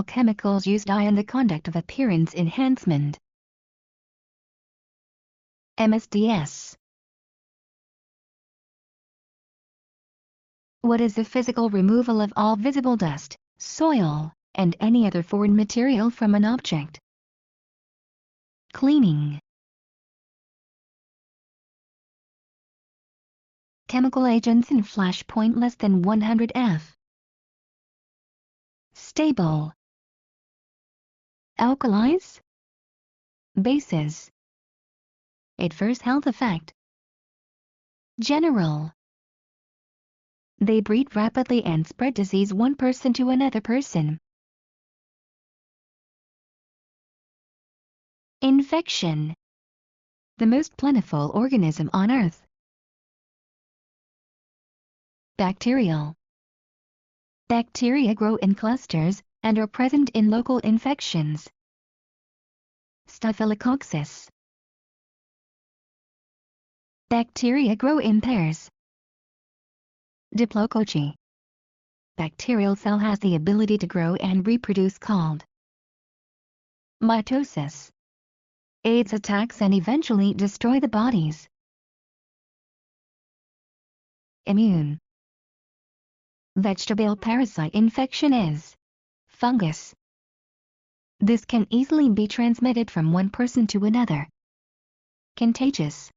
chemicals used in the conduct of appearance enhancement. MSDS. What is the physical removal of all visible dust, soil, and any other foreign material from an object? Cleaning. Chemical agents in flash point less than 100 F. Stable. Alkalis. Bases. Adverse health effect. General. They breed rapidly and spread disease one person to another person. Infection. The most plentiful organism on Earth. Bacterial. Bacteria grow in clusters and are present in local infections. Staphylococcus. Bacteria grow in pairs. Diplococci. Bacterial cell has the ability to grow and reproduce called mitosis. AIDS attacks and eventually destroy the bodies. Immune. Vegetable parasite infection is fungus. This can easily be transmitted from one person to another. Contagious.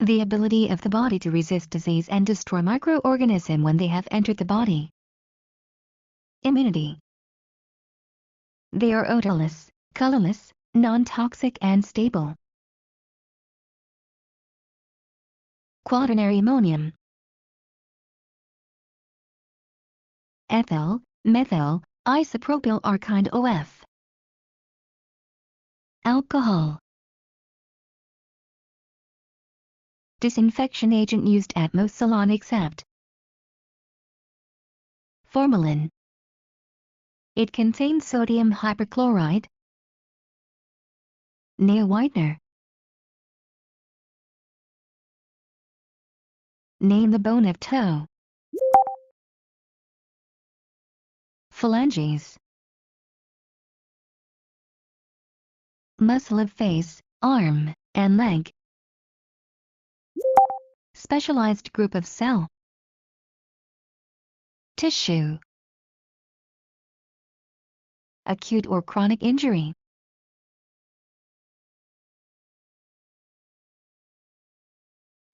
The ability of the body to resist disease and destroy microorganisms when they have entered the body. Immunity. They are odorless, colorless, non-toxic and stable. Quaternary ammonium. Ethyl, methyl, isopropyl are kind OF. Alcohol. Disinfection agent used at most salon except formalin. It contains sodium hypochlorite. Nail whitener. Name the bone of toe. Phalanges. Muscle of face, arm, and leg. Specialized group of cell. Tissue. Acute or chronic injury.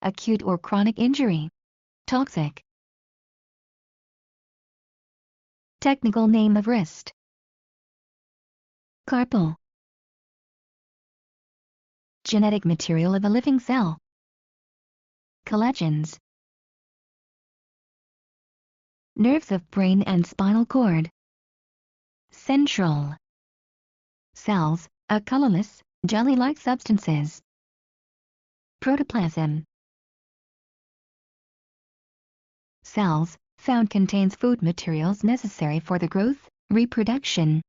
Acute or chronic injury. Toxic. Technical name of wrist. Carpal. Genetic material of a living cell. Collagens. Nerves of brain and spinal cord. Central. Cells, a colorless, jelly-like substances. Protoplasm. Cells, found contains food materials necessary for the growth, reproduction.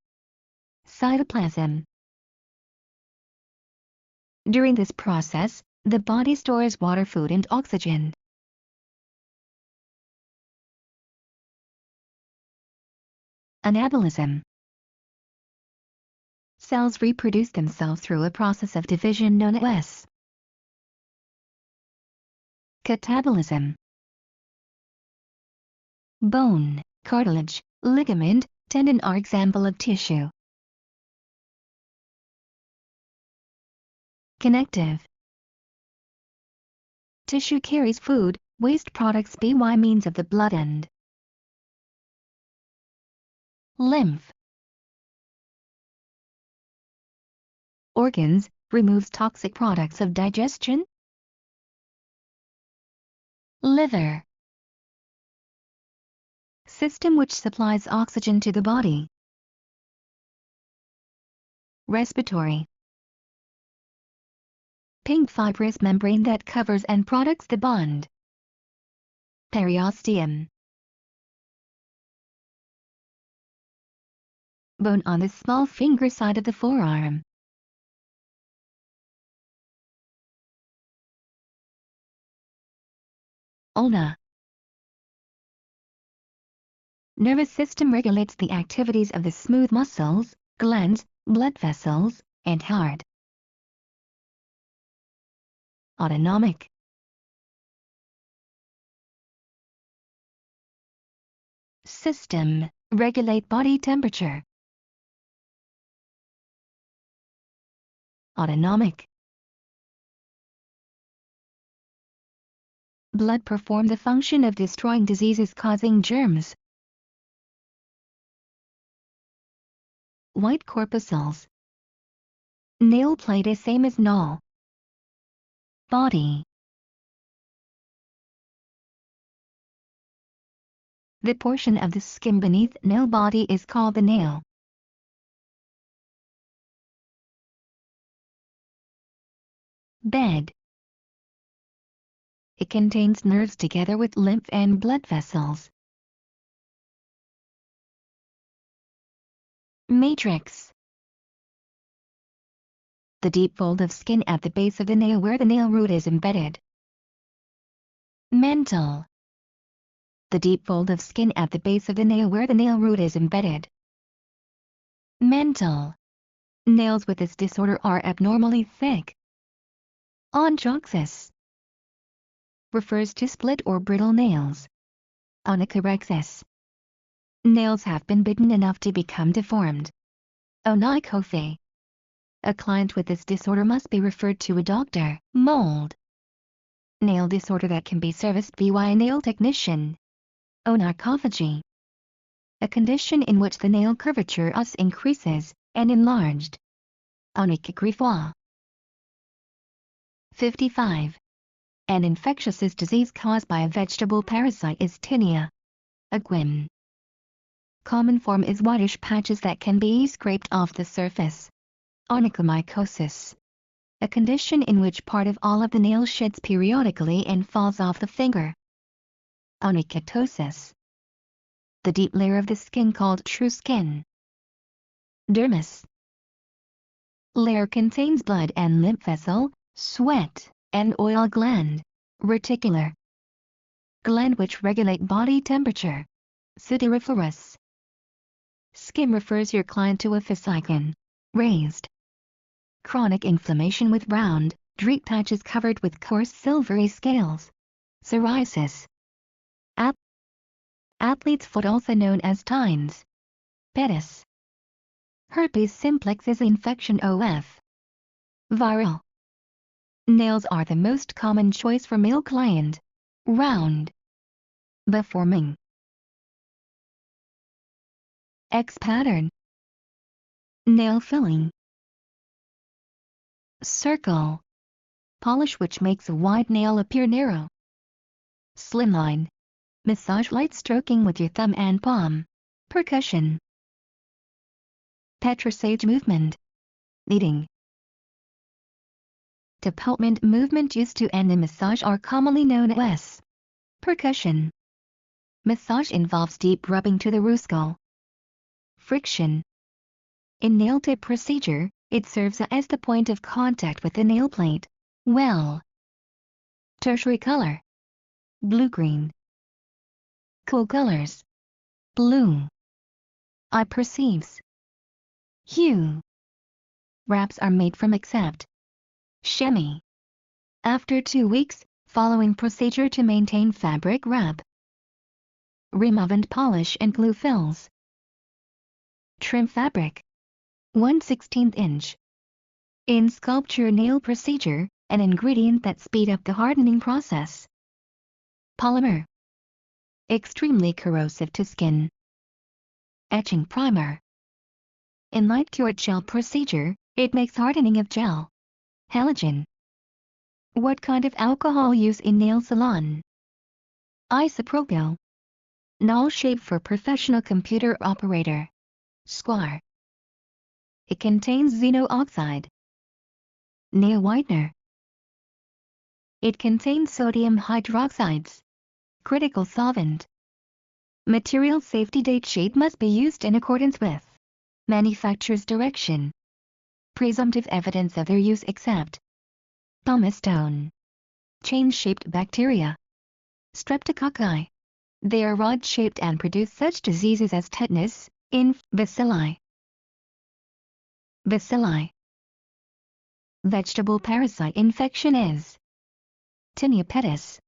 Cytoplasm. During this process, the body stores water, food and oxygen. Anabolism. Cells reproduce themselves through a process of division known as catabolism. Bone, cartilage, ligament, tendon are example of tissue. Connective. Tissue carries food, waste products by means of the blood and lymph. Organs, removes toxic products of digestion. Liver. System which supplies oxygen to the body. Respiratory. Pink fibrous membrane that covers and protects the bond. Periosteum. Bone on the small finger side of the forearm. Ulna. Nervous system regulates the activities of the smooth muscles, glands, blood vessels, and heart. Autonomic. System, regulate body temperature. Autonomic. Blood perform the function of destroying diseases causing germs. White corpuscles. Nail plate is same as null. Body. The portion of the skin beneath nail body is called the nail. Bed. It contains nerves together with lymph and blood vessels. Matrix. The deep fold of skin at the base of the nail where the nail root is embedded. Mental. The deep fold of skin at the base of the nail where the nail root is embedded. Mental. Nails with this disorder are abnormally thick. Onchoxis. Refers to split or brittle nails. Onychorexis. Nails have been bitten enough to become deformed. Onychothe. A client with this disorder must be referred to a doctor. Mold. Nail disorder that can be serviced by a nail technician. Onychophagy. A condition in which the nail curvature os increases and enlarged. Onychography. 55. An infectious disease caused by a vegetable parasite is tinea. Aguim. Common form is whitish patches that can be scraped off the surface. Onychomycosis. A condition in which part of all of the nail sheds periodically and falls off the finger. Onychitosis. The deep layer of the skin called true skin. Dermis. Layer contains blood and lymph vessel, sweat, and oil gland. Reticular. Gland which regulate body temperature. Sudoriferous. Skin refers your client to a fascicle. Raised. Chronic inflammation with round, deep patches covered with coarse silvery scales. Psoriasis. Athlete's foot also known as tines. Pedis. Herpes simplex is infection of. Viral. Nails are the most common choice for male client. Round. Beforming. X pattern. Nail filling. Circle. Polish which makes a wide nail appear narrow. Slimline. Massage light stroking with your thumb and palm. Percussion. Petrosage movement. Kneading. Development movement used to end a massage are commonly known as percussion. Massage involves deep rubbing to the root skull. Friction. In nail tip procedure, it serves as the point of contact with the nail plate. Well. Tertiary color. Blue-green. Cool colors. Blue. Eye perceives. Hue. Wraps are made from except chamois. After 2 weeks, following procedure to maintain fabric wrap. Remove and polish and glue fills. Trim fabric. 1/16 inch. In sculpture nail procedure, an ingredient that speed up the hardening process. Polymer. Extremely corrosive to skin. Etching primer. In light cured gel procedure, it makes hardening of gel. Halogen. What kind of alcohol use in nail salon? Isopropyl. Null shape for professional computer operator. Square. It contains xeno oxide. Nail whitener. It contains sodium hydroxides. Critical solvent. Material safety date sheet must be used in accordance with manufacturer's direction. Presumptive evidence of their use except pumice stone. Chain-shaped bacteria. Streptococci. They are rod-shaped and produce such diseases as tetanus, bacilli. Bacilli. Vegetable parasite infection is Tinea pedis.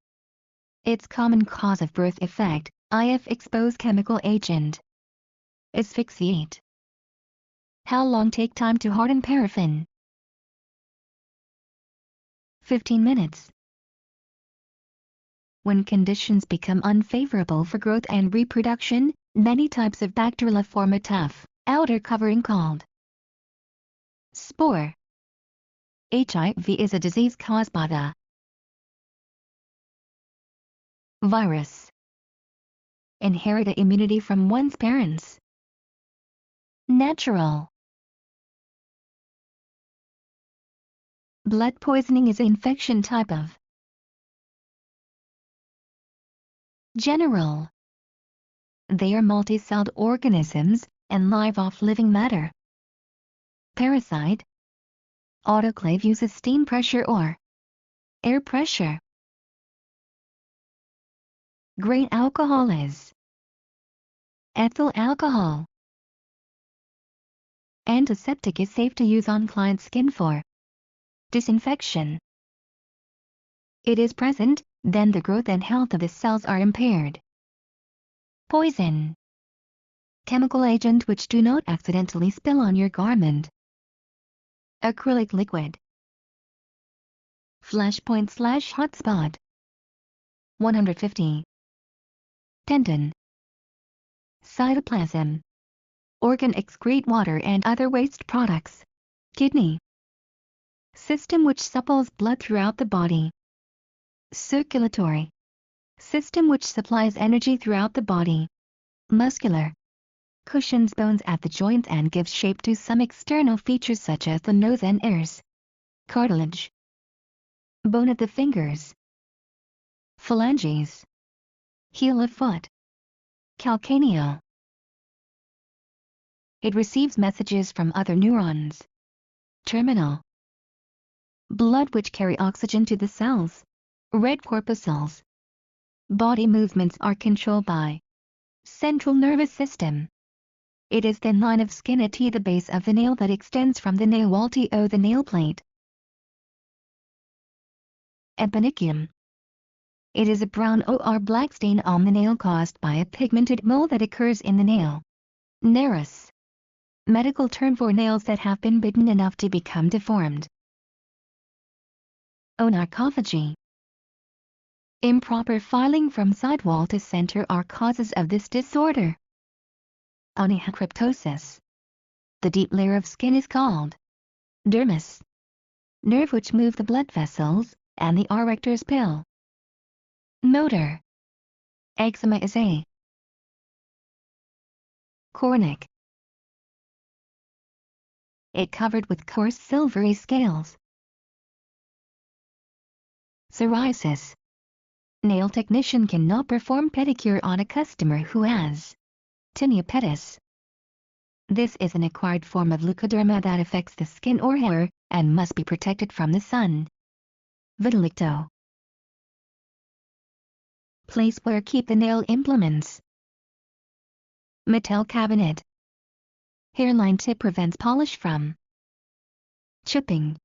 Its common cause of birth defect, if exposed chemical agent. Asphyxiate. How long take time to harden paraffin? 15 minutes. When conditions become unfavorable for growth and reproduction, many types of bacteria form a tough, outer covering called spore. HIV is a disease caused by the virus. Inherited immunity from one's parents. Natural. Blood poisoning is an infection type of general. They are multi-celled organisms and live off living matter. Parasite. Autoclave uses steam pressure or air pressure. Grain alcohol is ethyl alcohol. Antiseptic is safe to use on client skin for disinfection. It is present, then the growth and health of the cells are impaired. Poison. Chemical agent which do not accidentally spill on your garment. Acrylic liquid. Flashpoint/hotspot. 150. Tendon. Cytoplasm. Organ excrete water and other waste products. Kidney. System which supplies blood throughout the body. Circulatory. System which supplies energy throughout the body. Muscular. Cushions bones at the joints and gives shape to some external features such as the nose and ears. Cartilage. Bone at the fingers. Phalanges. Heel of foot. Calcaneal. It receives messages from other neurons. Terminal. Blood which carry oxygen to the cells. Red corpuscles. Body movements are controlled by central nervous system. It is thin line of skin at the base of the nail that extends from the nail wall to the nail plate. Epinicum. It is a brown or black stain on the nail caused by a pigmented mole that occurs in the nail. Nerus. Medical term for nails that have been bitten enough to become deformed. Onarcophagy. Improper filing from sidewall to center are causes of this disorder. Onychocryptosis. The deep layer of skin is called dermis. Nerve which move the blood vessels, and the arrector's pill. Motor. Eczema is a cornic. It covered with coarse silvery scales. Psoriasis. Nail technician cannot perform pedicure on a customer who has tinea pedis. This is an acquired form of leukoderma that affects the skin or hair, and must be protected from the sun. Vitellicto. Place where keep the nail implements. Metal cabinet. Hairline tip prevents polish from chipping.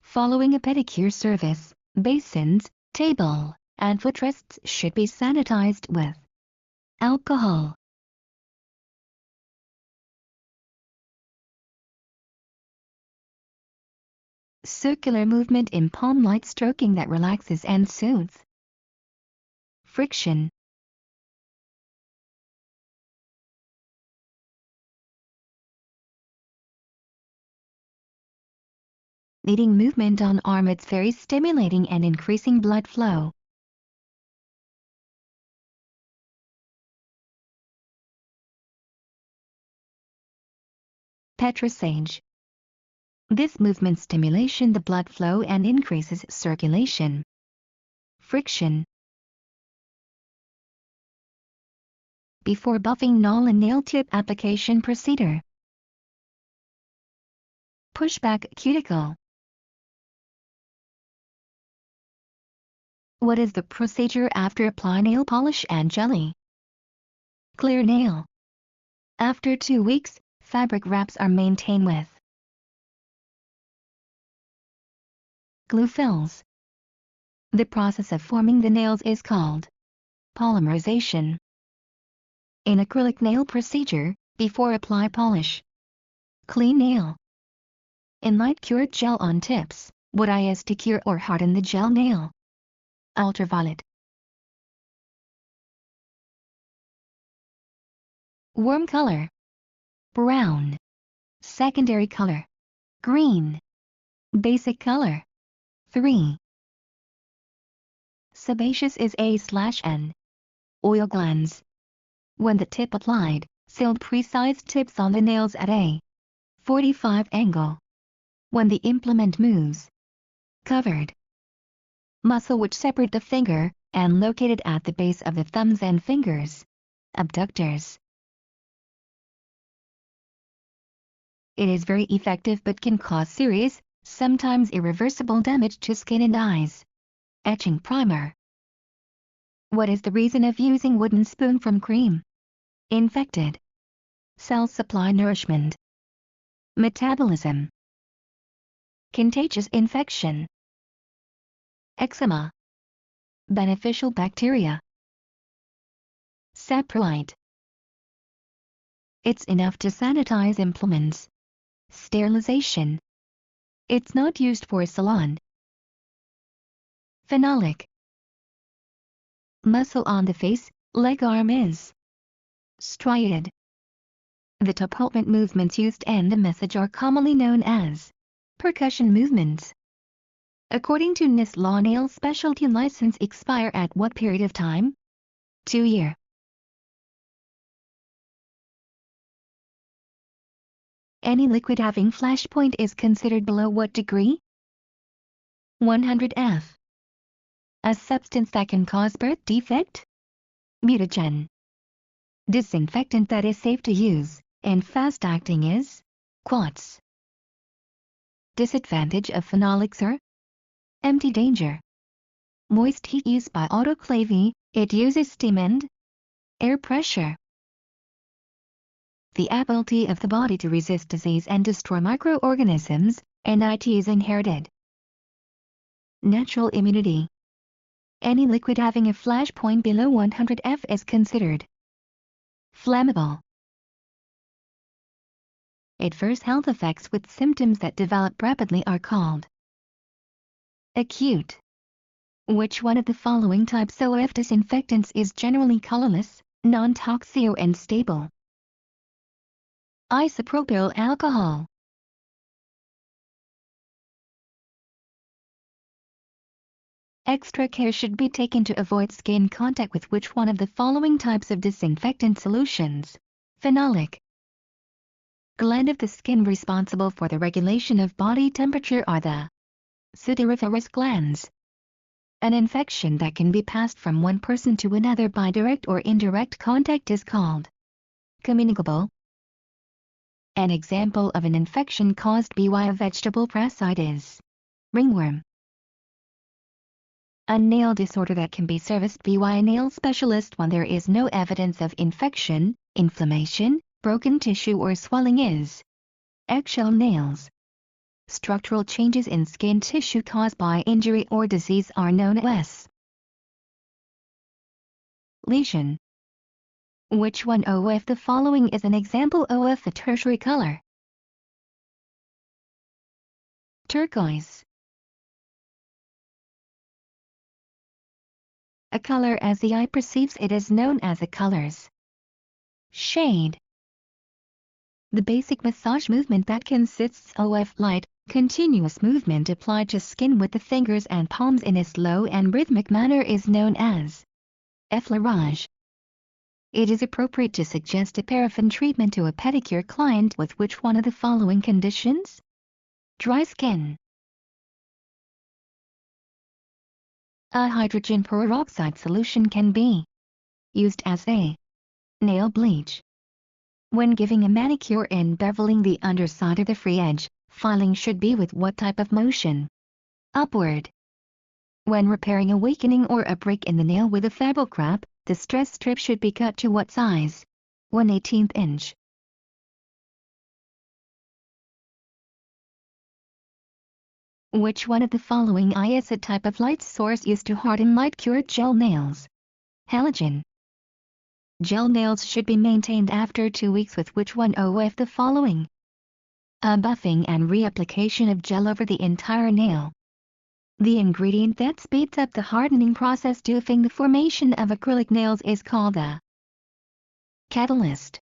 Following a pedicure service, basins, table, and footrests should be sanitized with alcohol. Circular movement in palm light stroking that relaxes and soothes. Friction. Kneading movement on arm. It's very stimulating and increasing blood flow. Petrissage. This movement stimulation the blood flow and increases circulation. Friction. Before buffing nail and nail tip application procedure. Pushback cuticle. What is the procedure after apply nail polish and jelly? Clear nail. After 2 weeks, fabric wraps are maintained with glue fills. The process of forming the nails is called polymerization. In acrylic nail procedure, before apply polish. Clean nail. In light cured gel on tips, what is to cure or harden the gel nail? Ultraviolet. Warm color. Brown. Secondary color. Green. Basic color. 3. Sebaceous is A/N. Oil glands. When the tip applied, sealed precise tips on the nails at a 45 angle. When the implement moves. Covered. Muscle which separate the finger, and located at the base of the thumbs and fingers. Abductors. It is very effective but can cause serious, sometimes irreversible damage to skin and eyes. Etching primer. What is the reason of using wooden spoon from cream? Infected. Cell supply nourishment. Metabolism. Contagious infection. Eczema. Beneficial bacteria. Saprolite. It's enough to sanitize implements. Sterilization. It's not used for salon. Phenolic. Muscle on the face, leg, arm is striated. The top movements used and the message are commonly known as percussion movements. According to NIST law, nail specialty license expire at what period of time? 2 year. Any liquid having flash point is considered below what degree? 100 F. A substance that can cause birth defect? Mutagen. Disinfectant that is safe to use and fast acting is quartz. Disadvantage of phenolics are empty danger. Moist heat used by autoclaving, it uses steam and air pressure. The ability of the body to resist disease and destroy microorganisms, NIT, is inherited. Natural immunity. Any liquid having a flash point below 100 F is considered flammable. Adverse health effects with symptoms that develop rapidly are called acute. Which one of the following types of disinfectants is generally colorless, non-toxic and stable? Isopropyl alcohol. Extra care should be taken to avoid skin contact with which one of the following types of disinfectant solutions? Phenolic. Gland of the skin responsible for the regulation of body temperature are the sudoriferous glands. An infection that can be passed from one person to another by direct or indirect contact is called communicable. An example of an infection caused by a vegetable parasite is ringworm. A nail disorder that can be serviced by a nail specialist when there is no evidence of infection, inflammation, broken tissue or swelling is eggshell nails. Structural changes in skin tissue caused by injury or disease are known as lesion. Which one of the following is an example of a tertiary color? Turquoise. A color as the eye perceives it is known as a color's shade. The basic massage movement that consists of light, continuous movement applied to skin with the fingers and palms in a slow and rhythmic manner is known as effleurage. It is appropriate to suggest a paraffin treatment to a pedicure client with which one of the following conditions? Dry skin. A hydrogen peroxide solution can be used as a nail bleach. When giving a manicure and beveling the underside of the free edge, filing should be with what type of motion? Upward. When repairing a weakening or a break in the nail with a fabric wrap, the stress strip should be cut to what size? 1/18 inch. Which one of the following is a type of light source used to harden light-cured gel nails? Halogen. Gel nails should be maintained after 2 weeks with which one of the following? A buffing and reapplication of gel over the entire nail. The ingredient that speeds up the hardening process during the formation of acrylic nails is called a catalyst.